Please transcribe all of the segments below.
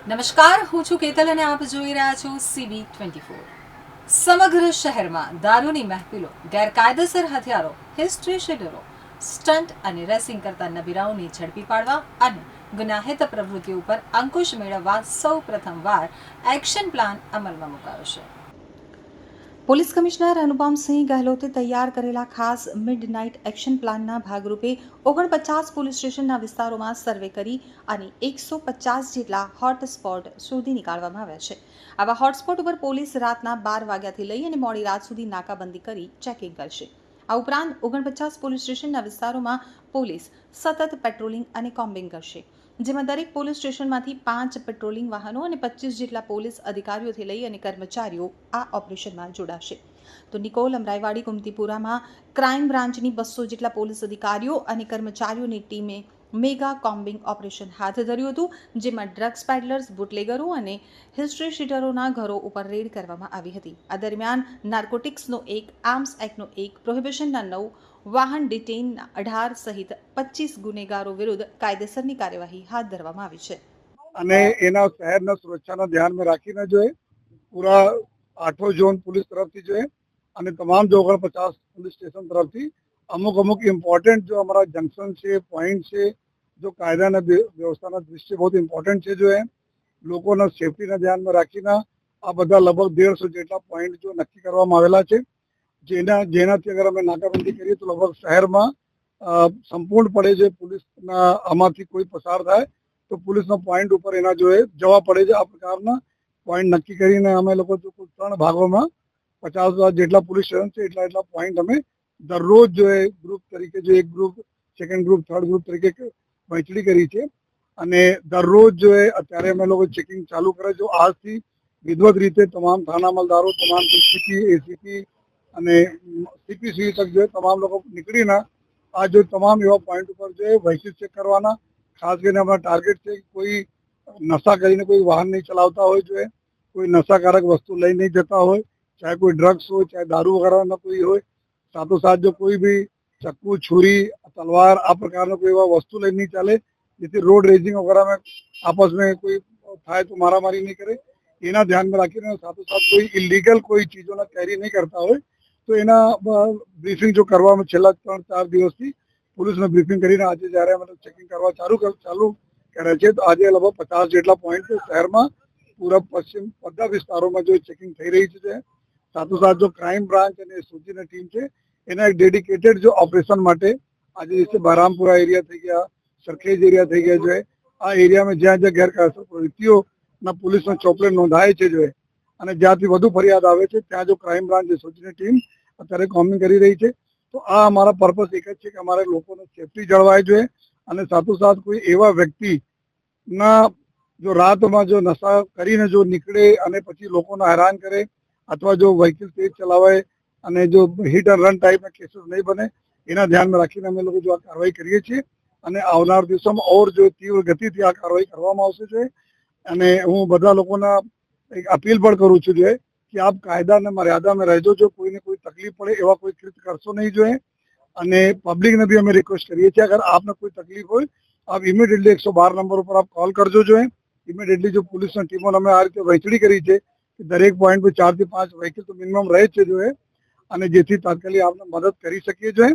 નમસ્કાર, હું છું કેતલ અને આપ જોઈ રહ્યા છો CB24। સમગ્ર શહેરમાં દારૂની મહેફિલો, ગેરકાયદેસર હથિયારો, હિસ્ટ્રી શીટરો, સ્ટન્ટ અને રેસિંગ કરતા નબીરાઓને ઝડપી પાડવા અને ગુનાહિત પ્રવૃત્તિઓ પર અંકુશ મેળવવા સૌ પ્રથમવાર એક્શન પ્લાન અમલમાં મુકાયો છે। પોલીસ કમિશનર અનુપમસિંહ ગહેલોતે તૈયાર કરેલા ખાસ મિડનાઇટ એક્શન પ્લાનના ભાગરૂપે 49 પોલીસ સ્ટેશનના વિસ્તારોમાં સર્વે કરી અને 150 જેટલા હોટસ્પોટ શોધી નીકાળવામાં આવ્યા છે। આવા હોટસ્પોટ ઉપર પોલીસ રાતના 12 વાગ્યાથી લઈ અને મોડી રાત સુધી નાકાબંધી કરી ચેકિંગ કરશે। આ ઉપરાંત 49 પોલીસ સ્ટેશનના વિસ્તારોમાં પોલીસ સતત પેટ્રોલિંગ અને કોમ્બિંગ કરશે, જેમાં દરેક પોલીસ સ્ટેશનમાંથી 5 પેટ્રોલિંગ વાહનો અને 25 જેટલા પોલીસ અધિકારીઓથી લઈ અને કર્મચારીઓ આ ઓપરેશનમાં જોડાશે। તો નિકોલ, અમરાઈવાડી, કુમતીપુરામાં ક્રાઇમ બ્રાન્ચની 200 જેટલા પોલીસ અધિકારીઓ અને કર્મચારીઓની ટીમે મેગા કોમ્બિંગ ઓપરેશન હાથ ધર્યું હતું, જેમાં ડ્રગ્સ પેડલર્સ, બુટલેગરો અને હિસ્ટ્રી શીટરોના ઘરો ઉપર રેડ કરવામાં આવી હતી। આ દરમિયાન નાર્કોટિક્સનો 1, આર્મ્સ એક્ટનો 1, પ્રોહિબિશનના 9, વાહન ડિટેઇનના 18 સહિત 25 ગુનેગારો વિરુદ્ધ કાયદેસરની કાર્યવાહી હાથ ધરવામાં આવી છે। અને એના શહેરના સુરક્ષાના ધ્યાનમાં રાખીને જોઈએ પૂરા 8 ઝોન પોલીસ તરફથી જોઈએ અને તમામ જો 49 પોલીસ સ્ટેશન તરફથી અમુક ઇમ્પોર્ટન્ટ જો અમારા જંક્શન છે, પોઈન્ટ છે, જો કાયદાના વ્યવસ્થાના દૃષ્ટિએ બહુ ઇમ્પોર્ટન્ટ છે, જો એ લોકોના સેફટીના ધ્યાનમાં રાખીને આ બધા લગભગ 150 જેટલા પોઈન્ટ જો નક્કી કરવામાં આવેલા છે, જેનાથી અગર અમે નાકાબંધી કરીએ તો લગભગ શહેરમાં સંપૂર્ણપણે જે પોલીસના આમાંથી કોઈ પસાર થાય તો પોલીસના પોઈન્ટ ઉપર એના જો જવા પડે છે। આ પ્રકારના પોઈન્ટ નક્કી કરીને અમે લોકો જો 3 ભાગોમાં 50 જેટલા પોલીસ સ્ટેશન છે એટલા પોઈન્ટ અમે દરરોજ જો ગ્રુપ તરીકે જો એક group, second group, third group તરીકે વહેંચણી કરી છે અને દરરોજ જો અત્યારે અમે લોકો ચેકિંગ ચાલુ કરે છે। આજથી વિધિવત રીતે તમામ થાના અમલદારો, તમામ ડીસીપી, એસીપી અને સીપીસી તક જો તમામ લોકો નીકળીને આ જો તમામ એવા પોઈન્ટ ઉપર જો વ્હીકલ ચેક કરવાના, ખાસ કરીને અમારા ટાર્ગેટ છે કોઈ નશા કરીને કોઈ વાહન નહીં ચલાવતા હોય, જોઈએ કોઈ નશાકારક વસ્તુ લઈ નહીં જતા હોય, ચાહે કોઈ ડ્રગ્સ હોય, ચાહે દારૂ વગેરેના કોઈ હોય, સાથોસાથ જો કોઈ બી ચક્કુ, છુરી, તલવાર આ પ્રકારના કોઈ એવા વસ્તુ લઈને નહીં ચાલે, જેથી રોડ રેસિંગ વગેરેમાં આપસ में કોઈ થાય તો મારામારી નહીં કરે, એના ધ્યાનમાં રાખીને સાથોસાથ કોઈ ઇલીગલ કોઈ ચીજોના કેરી નહીં કરતા હોય તો એના બ્રીફિંગ જો કરવામાં છેલ્લા 3-4 દિવસથી પોલીસને બ્રીફિંગ કરીને આજે જ્યારે અમે ચેકિંગ કરવા ચાલુ કરે છે તો આજે લગભગ 50 જેટલા પોઈન્ટ શહેરમાં પૂરા પશ્ચિમ બધા વિસ્તારોમાં જો ચેકિંગ થઈ રહી છે। સાથોસાથ જો ક્રાઇમ બ્રાન્ચ અને એસઓજીની ટીમ છે એના એક ડેડિકેટેડ જો ઓપરેશન માટે આજે જैसे બહરામપુરા એરિયા થઈ ગયા, સરખેજ એરિયા થઈ ગયા, જો આ એરિયામાં જ્યાં ગેરકાયદેસર પ્રવૃત્તિઓના પોલીસનો ચોપડે નોંધાય છે જો અને જ્યાંથી વધુ ફરિયાદ આવે છે ત્યાં જો ક્રાઇમ બ્રાન્ચ એસઓજીની ટીમ અત્યારે કોમિંગ કરી રહી છે। તો આ અમારા પર્પસ એક જ છે કે અમારે લોકોની સેફટી જળવાય જોઈએ અને સાથોસાથ કોઈ એવા વ્યક્તિના જો રાતમાં જો નશા કરીને જો નીકળે અને પછી લોકોને હેરાન કરે અથવા જો વ્હીકલ તેજ ચલાવે અને જો હિટ એન્ડ રન ટાઈપના કેસીસ નહીં બને, એના ધ્યાનમાં રાખીને અમે લોકો જો આ કાર્યવાહી કરીએ છીએ અને આવનાર દિવસોમાં ઓર જો તીવ્ર ગતિથી આ કાર્યવાહી કરવામાં આવશે જોઈએ। અને હું બધા લોકોના એક અપીલ પણ કરું છું જોઈએ કે આપ કાયદા અને મર્યાદામાં રહેજો, જો કોઈને કોઈ તકલીફ પડે એવા કોઈ કૃત્ય કરશો નહીં જોઈએ અને પબ્લિકને भी અમે રિક્વેસ્ટ કરીએ છીએ અગર આપને કોઈ તકલીફ હોય આપ ઇમિડિયેટલી 112 નંબર ઉપર આપ કોલ કરજો જોઈએ। ઇમિડિયેટલી જો પોલીસની ટીમોને અમે આ રીતે વહેંચણી કરી છે કે દરેક પોઈન્ટ પર 4 થી 5 વ્હીકલ તો મિનિમમ રહે છે જોઈએ અને જેથી તાત્કાલિક આપને મદદ કરી શકીએ જોઈએ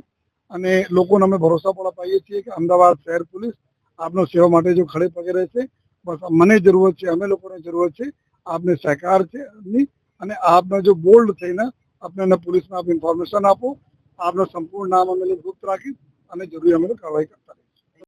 અને લોકોને અમે ભરોસા પણ અપાઈએ છીએ કે અમદાવાદ શહેર પોલીસ આપનો સેવા માટે જો ખડે પગે રહેશે। બસ મને જરૂરત છે, અમે લોકોને જરૂરત છે આપને સહકાર છે અને આપને જો બોલ્ડ થઈને આપને પોલીસને આપ ઇન્ફોર્મેશન આપો, આપનું સંપૂર્ણ નામ અમે ગુપ્ત રાખી અને જરૂરી અમે કાર્યવાહી કરતા